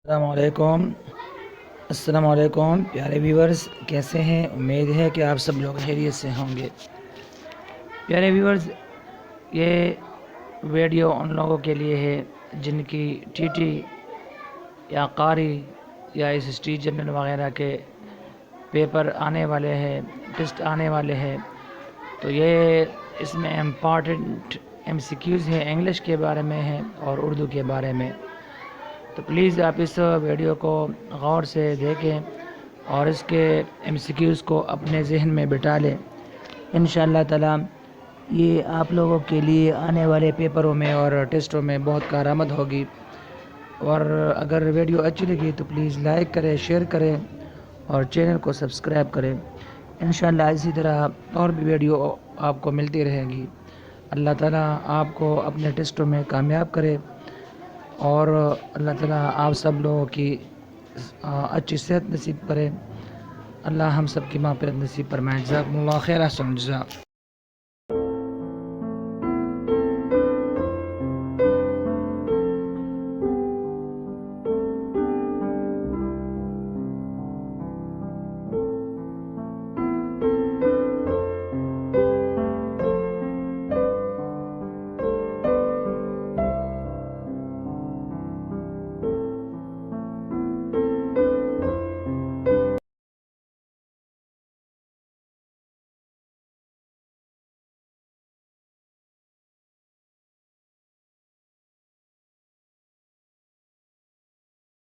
अस्सलामुअलैकुम प्यारे व्यूवर्स, कैसे हैं? उम्मीद है कि आप सब लोग खैरियत से होंगे। प्यारे व्यूवर्स, ये वीडियो उन लोगों के लिए है जिनकी टीटी या कारी या इस स्टेट जनरल वगैरह के पेपर आने वाले हैं, टेस्ट आने वाले हैं। तो ये इसमें इम्पॉर्टेंट MCQs हैं, इंग्लिश के बारे में है और उर्दू के बारे में। तो प्लीज़ आप इस वीडियो को गौर से देखें और इसके MCQs को अपने जहन में बिठा लें। इंशाअल्लाह ताला ये आप लोगों के लिए आने वाले पेपरों में और टेस्टों में बहुत कारआमद होगी। और अगर वीडियो अच्छी लगी तो प्लीज़ लाइक करें, शेयर करें और चैनल को सब्सक्राइब करें। इंशाअल्लाह इसी तरह और भी वीडियो आपको मिलती रहेगी। अल्लाह ताला आपको अपने टेस्टों में कामयाब करे और अल्लाह ताला आप सब लोगों की अच्छी सेहत नसीब करे। अल्लाह हम सब की माफ़िरत नसीब फरमाए। जज़ाकुमुल्लाह खैर।